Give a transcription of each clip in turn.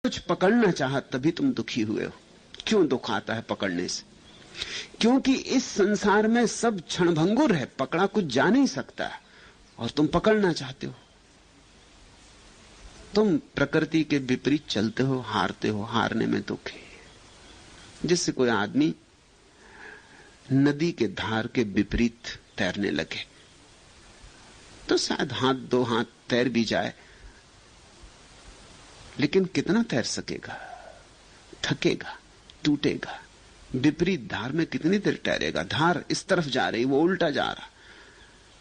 कुछ पकड़ना चाहा तभी तुम दुखी हुए हो। क्यों दुख आता है पकड़ने से? क्योंकि इस संसार में सब क्षणभंगुर है, पकड़ा कुछ जा नहीं सकता और तुम पकड़ना चाहते हो। तुम प्रकृति के विपरीत चलते हो, हारते हो, हारने में दुख है। जिससे कोई आदमी नदी के धार के विपरीत तैरने लगे तो शायद दो हाथ तैर भी जाए, लेकिन कितना तैर सकेगा? थकेगा, टूटेगा। विपरीत धार में कितनी देर तैरेगा? धार इस तरफ जा रही, वो उल्टा जा रहा।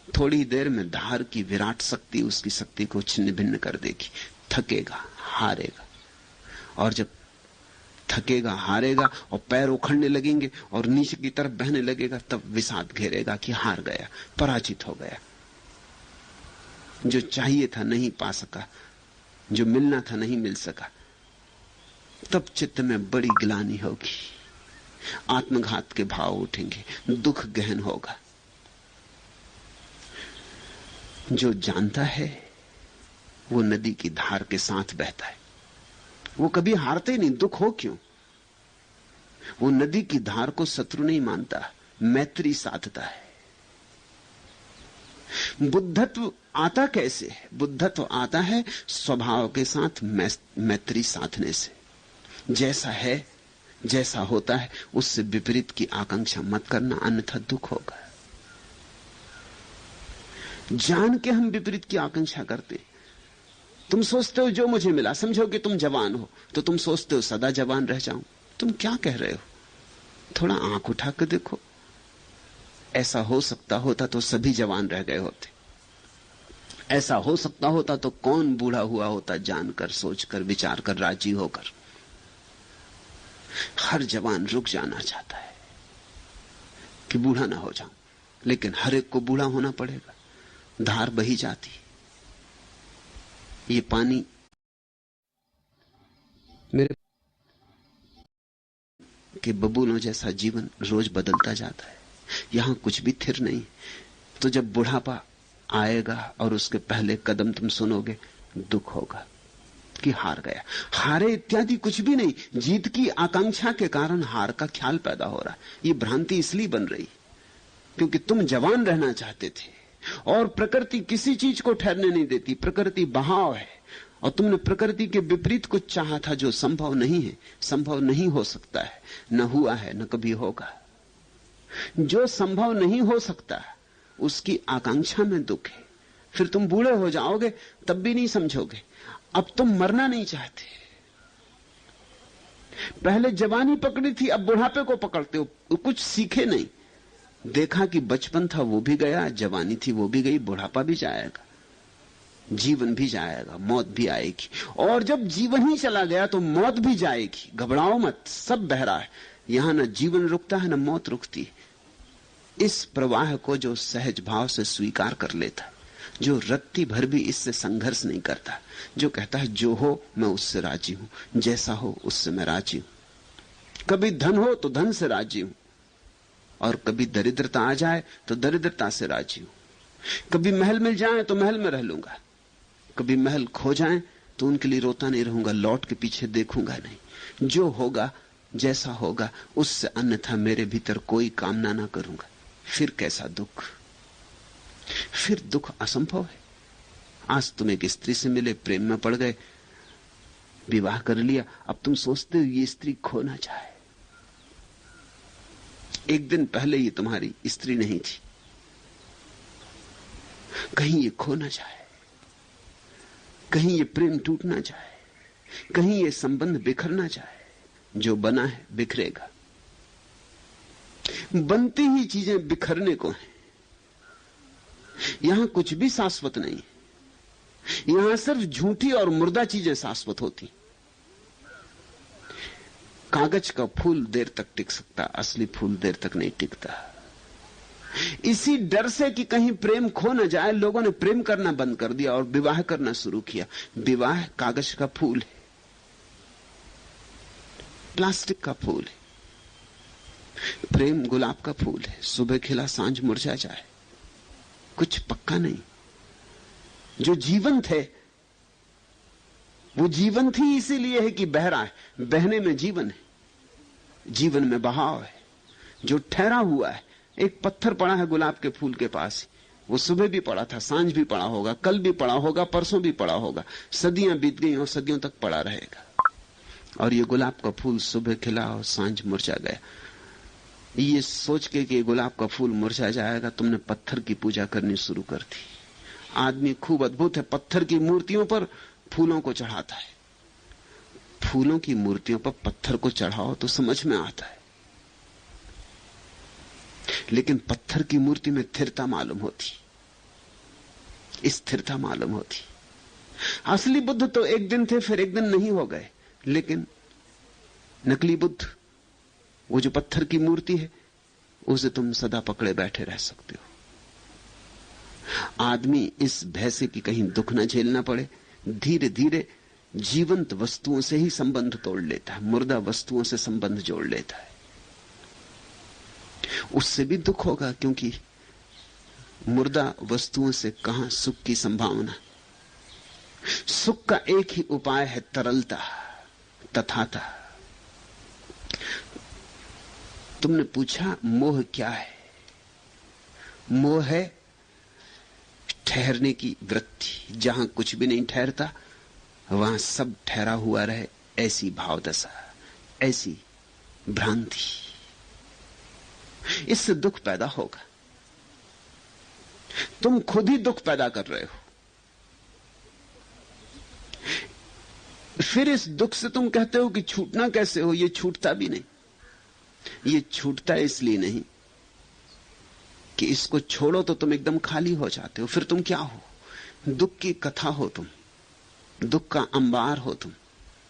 थोड़ी देर में धार की विराट शक्ति उसकी शक्ति को छिन्न भिन्न कर देगी। थकेगा, हारेगा, और जब थकेगा, हारेगा और पैर उखड़ने लगेंगे और नीचे की तरफ बहने लगेगा, तब विषाद घेरेगा कि हार गया, पराजित हो गया। जो चाहिए था नहीं पा सका, जो मिलना था नहीं मिल सका। तब चित्त में बड़ी ग्लानि होगी, आत्मघात के भाव उठेंगे, दुख गहन होगा। जो जानता है वो नदी की धार के साथ बहता है, वो कभी हारते नहीं। दुख हो क्यों? वो नदी की धार को शत्रु नहीं मानता, मैत्री साधता है। बुद्धत्व आता कैसे है? बुद्धत्व आता है स्वभाव के साथ मैत्री साधने से। जैसा है, जैसा होता है, उससे विपरीत की आकांक्षा मत करना, अन्यथा दुख होगा। जान के हम विपरीत की आकांक्षा करते। तुम सोचते हो जो मुझे मिला, समझो कि तुम जवान हो, तो तुम सोचते हो सदा जवान रह जाऊं। तुम क्या कह रहे हो? थोड़ा आंख उठा कर देखो। ऐसा हो सकता होता तो सभी जवान रह गए होते। ऐसा हो सकता होता तो कौन बूढ़ा हुआ होता, जानकर, सोचकर, विचार कर, राजी होकर। हर जवान रुक जाना चाहता है कि बूढ़ा ना हो जाऊं, लेकिन हर एक को बूढ़ा होना पड़ेगा। धार बही जाती, ये पानी मेरे के बबूलों जैसा जीवन रोज बदलता जाता है। यहां कुछ भी स्थिर नहीं। तो जब बुढ़ापा आएगा और उसके पहले कदम तुम सुनोगे, दुख होगा कि हार गया। हारे इत्यादि कुछ भी नहीं। जीत की आकांक्षा के कारण हार का ख्याल पैदा हो रहा है। ये भ्रांति इसलिए बन रही क्योंकि तुम जवान रहना चाहते थे, और प्रकृति किसी चीज को ठहरने नहीं देती। प्रकृति बहाव है, और तुमने प्रकृति के विपरीत कुछ चाहा था जो संभव नहीं है, संभव नहीं हो सकता है, न हुआ है, न कभी होगा। जो संभव नहीं हो सकता उसकी आकांक्षा में दुख है। फिर तुम बूढ़े हो जाओगे तब भी नहीं समझोगे। अब तुम मरना नहीं चाहते। पहले जवानी पकड़ी थी, अब बुढ़ापे को पकड़ते हो। कुछ सीखे नहीं। देखा कि बचपन था वो भी गया, जवानी थी वो भी गई, बुढ़ापा भी जाएगा, जीवन भी जाएगा, मौत भी आएगी। और जब जीवन ही चला गया तो मौत भी जाएगी। घबराओ मत, सब बह रहा है। यहां न जीवन रुकता है, न मौत रुकती। इस प्रवाह को जो सहज भाव से स्वीकार कर लेता, जो रत्ती भर भी इससे संघर्ष नहीं करता, जो कहता है जो हो मैं उससे राजी हूं, जैसा हो उससे मैं राजी हूं। कभी धन हो तो धन से राजी हूं, और कभी दरिद्रता आ जाए तो दरिद्रता से राजी हूं। कभी महल मिल जाए तो महल में रह लूंगा, कभी महल खो जाए तो उनके लिए रोता नहीं रहूंगा, लौट के पीछे देखूंगा नहीं। जो होगा, जैसा होगा, उससे अन्यथा मेरे भीतर कोई कामना ना करूंगा। फिर कैसा दुख? फिर दुख असंभव है। आज तुम एक स्त्री से मिले, प्रेम में पड़ गए, विवाह कर लिया, अब तुम सोचते हो ये स्त्री खो ना जाए। एक दिन पहले ये तुम्हारी स्त्री नहीं थी, कहीं ये खो ना जाए, कहीं ये प्रेम टूट ना जाए, कहीं ये संबंध बिखर ना जाए। जो बना है बिखरेगा। बनती ही चीजें बिखरने को हैं। यहां कुछ भी शाश्वत नहीं, यहां सिर्फ झूठी और मुर्दा चीजें शाश्वत होती। कागज का फूल देर तक टिक सकता, असली फूल देर तक नहीं टिकता। इसी डर से कि कहीं प्रेम खो न जाए, लोगों ने प्रेम करना बंद कर दिया और विवाह करना शुरू किया। विवाह कागज का फूल है, प्लास्टिक का फूल है। प्रेम गुलाब का फूल है, सुबह खिला सांझ मुरझा जाए, कुछ पक्का नहीं। जो जीवंत है वो जीवन थी इसीलिए है कि बह रहा है, बहने में जीवन है, जीवन में बहाव है। जो ठहरा हुआ है, एक पत्थर पड़ा है गुलाब के फूल के पास, वो सुबह भी पड़ा था, सांझ भी पड़ा होगा, कल भी पड़ा होगा, परसों भी पड़ा होगा, सदियां बीत गई और सदियों तक पड़ा रहेगा। और ये गुलाब का फूल सुबह खिला और सांझ मुरझा गया। ये सोच के कि गुलाब का फूल मुरझा जाएगा, तुमने पत्थर की पूजा करनी शुरू कर दी। आदमी खूब अद्भुत है, पत्थर की मूर्तियों पर फूलों को चढ़ाता है। फूलों की मूर्तियों पर पत्थर को चढ़ाओ तो समझ में आता है, लेकिन पत्थर की मूर्ति में स्थिरता मालूम होती, स्थिरता मालूम होती। असली बुद्ध तो एक दिन थे फिर एक दिन नहीं हो गए, लेकिन नकली बुद्ध, वो जो पत्थर की मूर्ति है, उसे तुम सदा पकड़े बैठे रह सकते हो। आदमी इस भय से कि कहीं दुख न झेलना पड़े, धीरे धीरे जीवंत वस्तुओं से ही संबंध तोड़ लेता है, मुर्दा वस्तुओं से संबंध जोड़ लेता है। उससे भी दुख होगा, क्योंकि मुर्दा वस्तुओं से कहां सुख की संभावना। सुख का एक ही उपाय है, तरलता, तथाता। तुमने पूछा मोह क्या है? मोह है ठहरने की वृत्ति। जहां कुछ भी नहीं ठहरता वहां सब ठहरा हुआ रहे, ऐसी भावदशा, ऐसी भ्रांति। इससे दुख पैदा होगा। तुम खुद ही दुख पैदा कर रहे हो। फिर इस दुख से तुम कहते हो कि छूटना कैसे हो? ये छूटता भी नहीं। ये छूटता इसलिए नहीं कि इसको छोड़ो तो तुम एकदम खाली हो जाते हो। फिर तुम क्या हो? दुख की कथा हो तुम, दुख का अंबार हो तुम,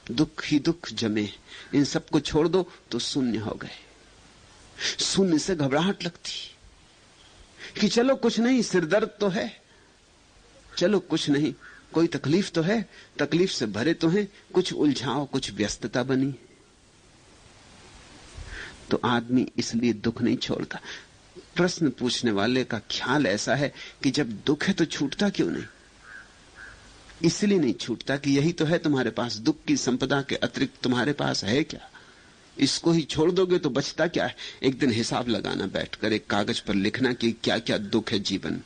दुख ही दुख जमे। इन सबको छोड़ दो तो शून्य हो गए। शून्य से घबराहट लगती कि चलो कुछ नहीं, सिरदर्द तो है, चलो कुछ नहीं, कोई तकलीफ तो है, तकलीफ से भरे तो हैं, कुछ उलझाओ, कुछ व्यस्तता बनी। तो आदमी इसलिए दुख नहीं छोड़ता। प्रश्न पूछने वाले का ख्याल ऐसा है कि जब दुख है तो छूटता क्यों नहीं? इसलिए नहीं छूटता कि यही तो है तुम्हारे पास, दुख की संपदा के अतिरिक्त तुम्हारे पास है क्या? इसको ही छोड़ दोगे तो बचता क्या है? एक दिन हिसाब लगाना, बैठकर एक कागज पर लिखना कि क्या क्या दुख है जीवन।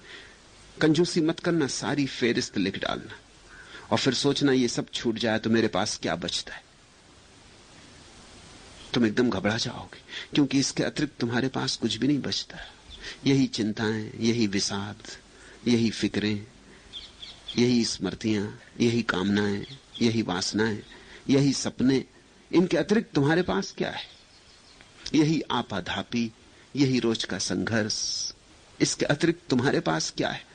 कंजूसी मत करना, सारी फेरिस्त लिख डालना और फिर सोचना ये सब छूट जाए तो मेरे पास क्या बचता है। तुम एकदम घबरा जाओगे, क्योंकि इसके अतिरिक्त तुम्हारे पास कुछ भी नहीं बचता। यही चिंताएं, यही विषाद, यही फिक्रें, यही स्मृतियां, यही कामनाएं, यही वासनाएं, यही सपने। इनके अतिरिक्त तुम्हारे पास क्या है? यही आपाधापी, यही रोज का संघर्ष। इसके अतिरिक्त तुम्हारे पास क्या है?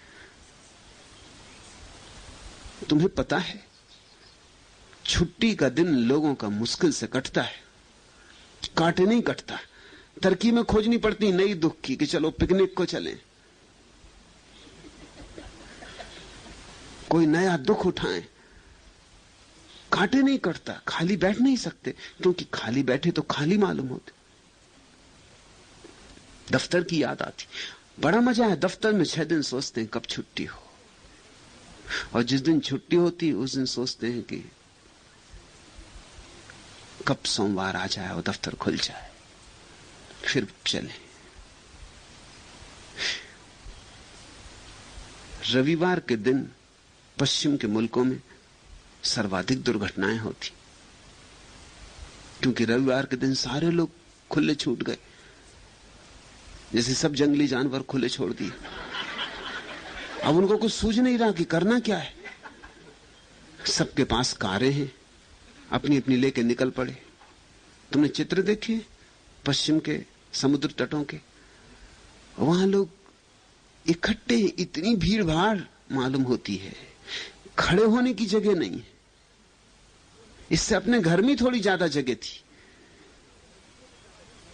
तुम्हें पता है छुट्टी का दिन लोगों का मुश्किल से कटता है, काटे नहीं कटता। तरकीबें खोजनी पड़ती नई दुख की कि चलो पिकनिक को चलें, कोई नया दुख उठाएं। काटे नहीं कटता। खाली बैठ नहीं सकते, क्योंकि खाली बैठे तो खाली मालूम होते। दफ्तर की याद आती, बड़ा मजा है दफ्तर में। 6 दिन सोचते हैं कब छुट्टी हो, और जिस दिन छुट्टी होती उस दिन सोचते हैं कि कब सोमवार आ जाए और दफ्तर खुल जाए, फिर चले। रविवार के दिन पश्चिम के मुल्कों में सर्वाधिक दुर्घटनाएं होती, क्योंकि रविवार के दिन सारे लोग खुले छूट गए, जैसे सब जंगली जानवर खुले छोड़ दिए। अब उनको कुछ सूझ नहीं रहा कि करना क्या है। सबके पास कारें हैं, अपनी अपनी लेके निकल पड़े। तुमने चित्र देखे पश्चिम के समुद्र तटों के? वहां लोग इकट्ठे, इतनी भीड़ भाड़ मालूम होती है, खड़े होने की जगह नहीं है। इससे अपने घर में थोड़ी ज्यादा जगह थी।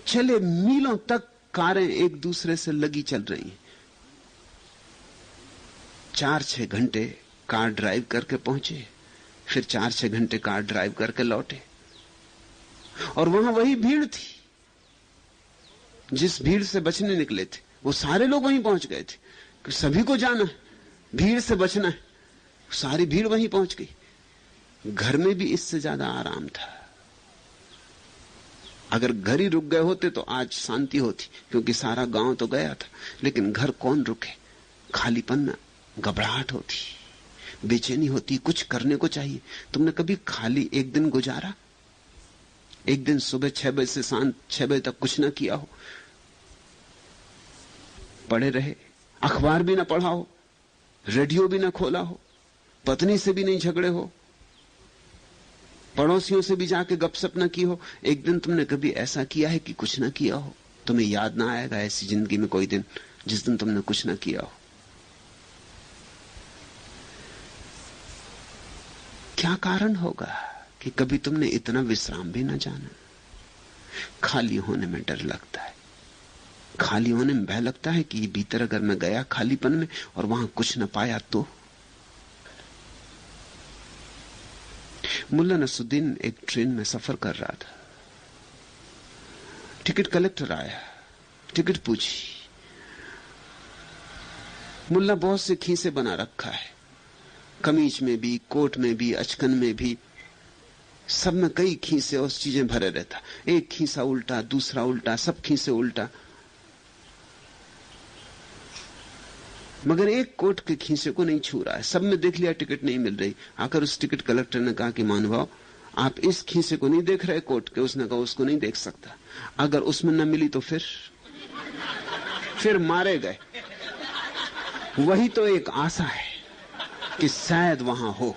चले मीलों तक कारें एक दूसरे से लगी चल रही हैं। 4-6 घंटे कार ड्राइव करके पहुंचे, फिर 4-6 घंटे कार ड्राइव करके लौटे, और वहां वही भीड़ थी। जिस भीड़ से बचने निकले थे वो सारे लोग वहीं पहुंच गए थे, कि सभी को जाना है, भीड़ से बचना है। सारी भीड़ वहीं पहुंच गई। घर में भी इससे ज्यादा आराम था। अगर घर ही रुक गए होते तो आज शांति होती, क्योंकि सारा गांव तो गया था। लेकिन घर कौन रुके? खालीपन में घबराहट होती, बेचैनी होती, कुछ करने को चाहिए। तुमने कभी खाली एक दिन गुजारा? एक दिन सुबह 6 बजे से शाम 6 बजे तक कुछ ना किया हो, पड़े रहे, अखबार भी ना पढ़ा हो, रेडियो भी ना खोला हो, पत्नी से भी नहीं झगड़े हो, पड़ोसियों से भी जाके गपशप ना की हो? एक दिन तुमने कभी ऐसा किया है कि कुछ ना किया हो? तुम्हें याद ना आएगा ऐसी जिंदगी में कोई दिन जिस दिन तुमने कुछ ना किया हो। क्या कारण होगा कि कभी तुमने इतना विश्राम भी ना जाना? खाली होने में डर लगता है, खाली होने में भय लगता है कि भीतर अगर मैं गया खालीपन में और वहां कुछ न पाया तो। मुल्ला नसरुद्दीन एक ट्रेन में सफर कर रहा था। टिकट कलेक्टर आया, टिकट पूछी। मुल्ला बहुत से खीसे बना रखा है, कमीज में भी, कोट में भी, अचकन में भी, सब में कई खीसे और चीजें भरे रहता। एक खीसा उल्टा, दूसरा उल्टा, सब खीसे उल्टा, मगर एक कोट के खीसे को नहीं छू रहा है। सब में देख लिया, टिकट नहीं मिल रही। आकर उस टिकट कलेक्टर ने कहा कि महानुभाव, आप इस खीसे को नहीं देख रहे कोट के? उसने कहा उसको नहीं देख सकता, अगर उसमें न मिली तो फिर मारे गए। वही तो एक आशा है कि शायद वहां हो।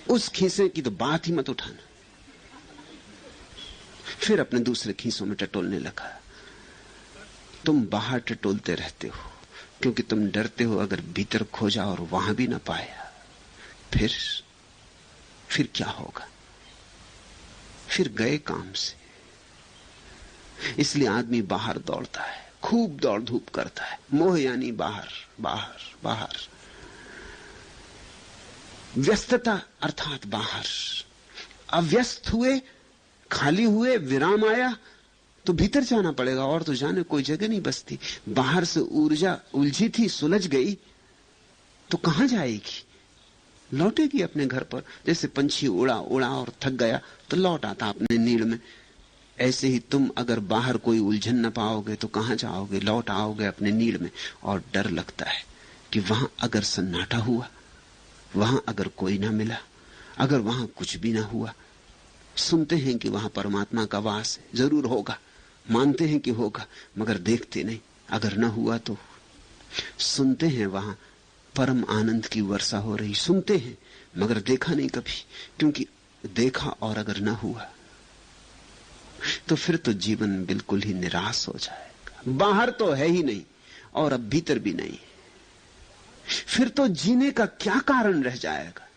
उस खीसे की तो बात ही मत उठाना। फिर अपने दूसरे खीसों में टटोलने लगा। तुम बाहर टटोलते रहते हो क्योंकि तुम डरते हो अगर भीतर खोजा और वहां भी ना पाया, फिर क्या होगा? फिर गए काम से। इसलिए आदमी बाहर दौड़ता है, खूब दौड़ धूप करता है। मोह यानी बाहर बाहर बाहर, व्यस्तता अर्थात बाहर। अव्यस्त हुए, खाली हुए, विराम आया तो भीतर जाना पड़ेगा, और तो जाने कोई जगह नहीं बचती। बाहर से ऊर्जा उलझी थी, सुलझ गई तो कहां जाएगी? लौटेगी अपने घर पर। जैसे पंछी उड़ा उड़ा और थक गया तो लौट आता अपने नीड़ में, ऐसे ही तुम अगर बाहर कोई उलझन न पाओगे तो कहां जाओगे? लौट आओगे अपने नीड़ में। और डर लगता है कि वहां अगर सन्नाटा हुआ, वहां अगर कोई ना मिला, अगर वहां कुछ भी ना हुआ। सुनते हैं कि वहां परमात्मा का वास है, जरूर होगा, मानते हैं कि होगा, मगर देखते नहीं। अगर ना हुआ तो सुनते हैं वहां परम आनंद की वर्षा हो रही, सुनते हैं मगर देखा नहीं कभी, क्योंकि देखा और अगर ना हुआ तो फिर तो जीवन बिल्कुल ही निराश हो जाएगा। बाहर तो है ही नहीं और अब भीतर भी नहीं, फिर तो जीने का क्या कारण रह जाएगा?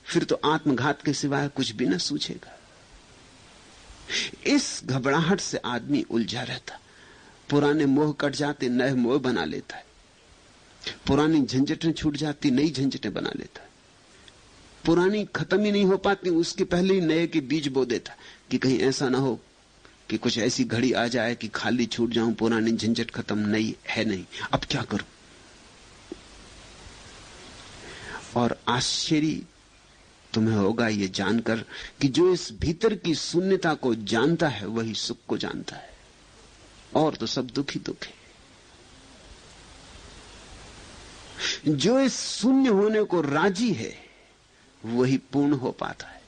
फिर तो आत्मघात के सिवाय कुछ भी न सूझेगा। इस घबराहट से आदमी उलझा रहता। पुराने मोह कट जाते, नए मोह बना लेता है। पुरानी झंझटें छूट जाती, नई झंझटें बना लेता है। पुरानी खत्म ही नहीं हो पाती, उसके पहले ही नए के बीज बो देता कि कहीं ऐसा ना हो कि कुछ ऐसी घड़ी आ जाए कि खाली छूट जाऊं, पुरानी झंझट खत्म नहीं है, नहीं, अब क्या करूं? और आश्चर्य तुम्हें होगा ये जानकर कि जो इस भीतर की शून्यता को जानता है वही सुख को जानता है, और तो सब दुख ही दुख है। जो इस शून्य होने को राजी है वही पूर्ण हो पाता है,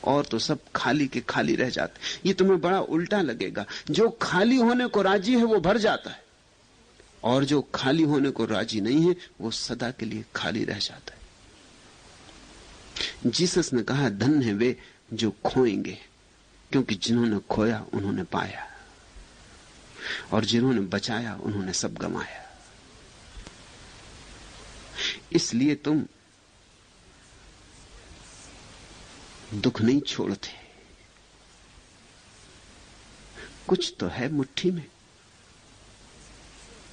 और तो सब खाली के खाली रह जाते। ये तुम्हें बड़ा उल्टा लगेगा। जो खाली होने को राजी है वो भर जाता है, और जो खाली होने को राजी नहीं है वो सदा के लिए खाली रह जाता है। जीसस ने कहा, धन्य है वे जो खोएंगे, क्योंकि जिन्होंने खोया उन्होंने पाया, और जिन्होंने बचाया उन्होंने सब गंवाया। इसलिए तुम दुख नहीं छोड़ते। कुछ तो है मुट्ठी में,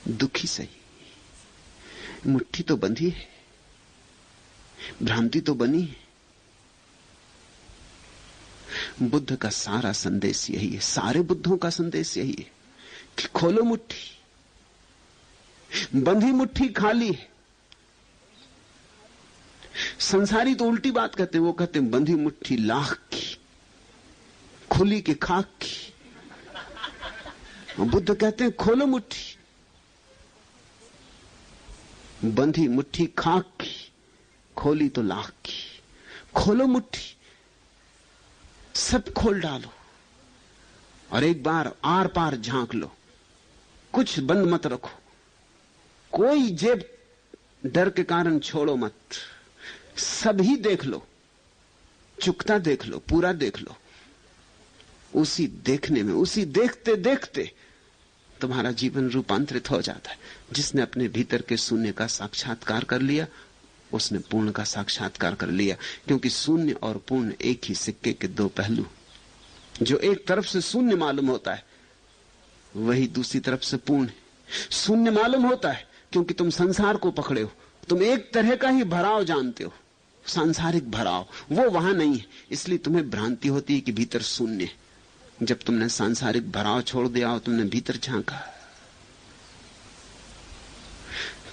दुखी सही, मुट्ठी तो बंधी है, भ्रांति तो बनी है। बुद्ध का सारा संदेश यही है, सारे बुद्धों का संदेश यही है कि खोलो मुट्ठी। बंधी मुट्ठी खाली है, संसारी तो उल्टी बात कहते हैं, वो कहते हैं बंधी मुट्ठी लाख की, खुली की खाक की। बुद्ध कहते हैं खोलो मुट्ठी, बंधी मुट्ठी खाक की, खोली तो लाख की। खोलो मुट्ठी, सब खोल डालो और एक बार आर पार झांक लो, कुछ बंद मत रखो, कोई जेब डर के कारण छोड़ो मत, सब ही देख लो, चुकता देख लो, पूरा देख लो। उसी देखने में, उसी देखते देखते तुम्हारा जीवन रूपांतरित हो जाता है। जिसने अपने भीतर के शून्य का साक्षात्कार कर लिया, उसने पूर्ण का साक्षात्कार कर लिया। क्योंकि शून्य और पूर्ण एक ही सिक्के के दो पहलू। जो एक तरफ से शून्य मालूम होता है, वही दूसरी तरफ से पूर्ण है। शून्य मालूम होता है क्योंकि तुम संसार को पकड़े हो, तुम एक तरह का ही भराव जानते हो, सांसारिक भराव, वो वहां नहीं है, इसलिए तुम्हें भ्रांति होती है कि भीतर शून्य है। जब तुमने सांसारिक भराव छोड़ दिया और तुमने भीतर झांका,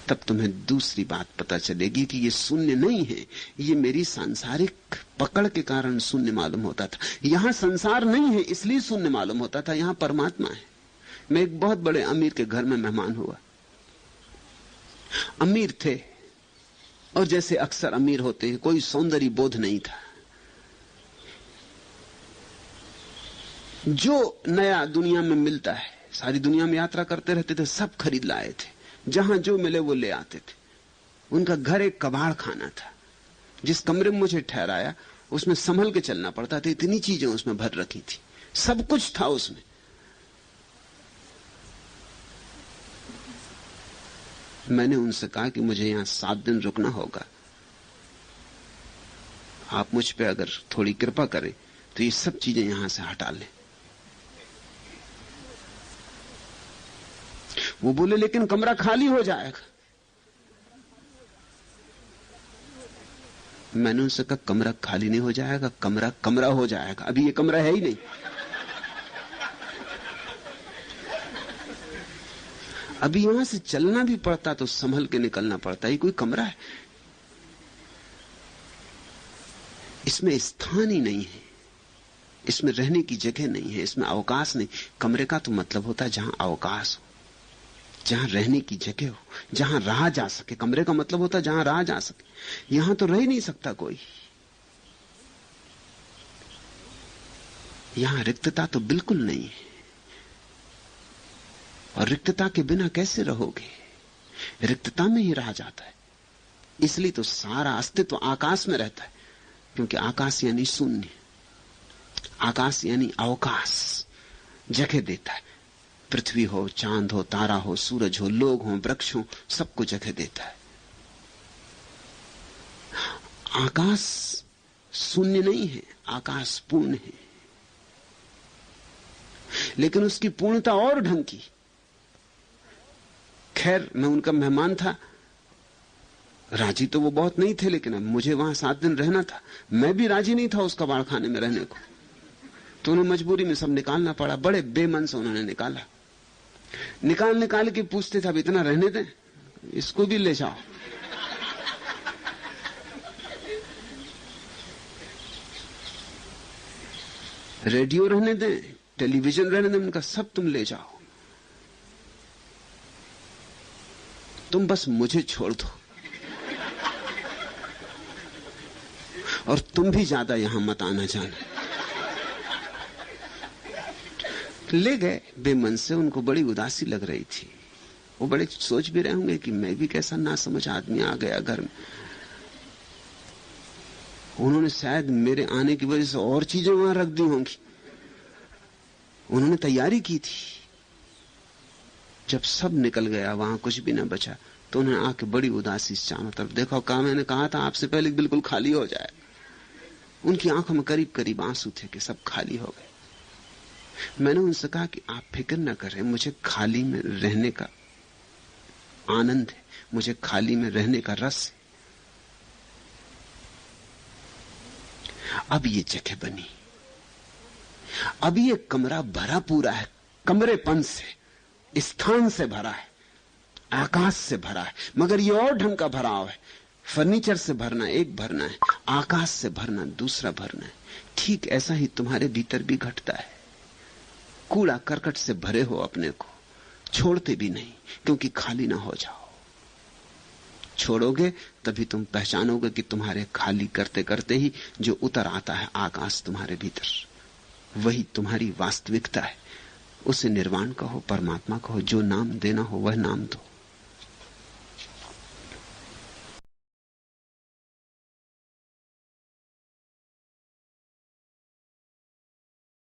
तब तुम्हें दूसरी बात पता चलेगी कि ये शून्य नहीं है, ये मेरी सांसारिक पकड़ के कारण शून्य मालूम होता था। यहां संसार नहीं है इसलिए शून्य मालूम होता था, यहां परमात्मा है। मैं एक बहुत बड़े अमीर के घर में मेहमान हुआ। अमीर थे और जैसे अक्सर अमीर होते हैं, कोई सौंदर्य बोध नहीं था। जो नया दुनिया में मिलता है, सारी दुनिया में यात्रा करते रहते थे, सब खरीद लाए थे, जहां जो मिले वो ले आते थे। उनका घर एक कबाड़ खाना था। जिस कमरे में मुझे ठहराया उसमें संभल के चलना पड़ता था, इतनी चीजें उसमें भर रखी थी, सब कुछ था उसमें। मैंने उनसे कहा कि मुझे यहां 7 दिन रुकना होगा, आप मुझ पे अगर थोड़ी कृपा करें तो ये सब चीजें यहां से हटा लें। वो बोले लेकिन कमरा खाली हो जाएगा। मैंने उनसे कहा कमरा खाली नहीं हो जाएगा, कमरा कमरा हो जाएगा, अभी ये कमरा है ही नहीं। अभी यहां से चलना भी पड़ता तो संभल के निकलना पड़ता, ये कोई कमरा है? इसमें स्थान ही नहीं है, इसमें रहने की जगह नहीं है, इसमें अवकाश नहीं। कमरे का तो मतलब होता है जहां अवकाश हो, जहां रहने की जगह हो, जहां रहा जा सके। कमरे का मतलब होता है जहां रहा जा सके। यहां तो रह ही नहीं सकता कोई, यहां रिक्तता तो बिल्कुल नहीं है। और रिक्तता के बिना कैसे रहोगे? रिक्तता में ही रहा जाता है। इसलिए तो सारा अस्तित्व आकाश में रहता है, क्योंकि आकाश यानी शून्य, आकाश यानी अवकाश, जगह देता है। पृथ्वी हो, चांद हो, तारा हो, सूरज हो, लोग हो, वृक्ष हो, सबको जगह देता है। आकाश शून्य नहीं है, आकाश पूर्ण है, लेकिन उसकी पूर्णता और ढंग की। खैर, मैं उनका मेहमान था, राजी तो वो बहुत नहीं थे, लेकिन अब मुझे वहां 7 दिन रहना था। मैं भी राजी नहीं था उस कबाड़ खाने में रहने को, तो उन्हें मजबूरी में सब निकालना पड़ा। बड़े बेमन से उन्होंने निकाल निकाल के पूछते थे अब इतना रहने दें, इसको भी ले जाओ। रेडियो रहने दें, टेलीविजन रहने दें, उनका सब तुम ले जाओ, तुम बस मुझे छोड़ दो, और तुम भी ज्यादा यहां मत आना जाना। ले गए बेमन से। उनको बड़ी उदासी लग रही थी, वो बड़े सोच भी रहे होंगे कि मैं भी कैसा ना समझ आदमी आ गया घर में। उन्होंने शायद मेरे आने की वजह से और चीजें वहां रख दी होंगी, उन्होंने तैयारी की थी। जब सब निकल गया, वहां कुछ भी ना बचा, तो उन्होंने आके बड़ी उदासी से चारों तरफ देखा, कहा मैंने कहा था आपसे पहले बिल्कुल खाली हो जाए। उनकी आंखों में करीब करीब आंसू थे कि सब खाली हो गए। मैंने उनसे कहा कि आप फिक्र न करें, मुझे खाली में रहने का आनंद है, मुझे खाली में रहने का रस है। अब ये जगह बनी, अब ये कमरा भरा पूरा है, कमरेपन से, स्थान से भरा है, आकाश से भरा है, मगर ये और ढंग का भराव है। फर्नीचर से भरना एक भरना है, आकाश से भरना दूसरा भरना है। ठीक ऐसा ही तुम्हारे भीतर भी घटता है। कूड़ा करकट से भरे हो अपने को, छोड़ते भी नहीं, क्योंकि खाली ना हो जाओ। छोड़ोगे तभी तुम पहचानोगे कि तुम्हारे खाली करते करते ही जो उतर आता है आकाश तुम्हारे भीतर, वही तुम्हारी वास्तविकता है। उसे निर्वाण कहो, परमात्मा कहो, जो नाम देना हो वह नाम दो।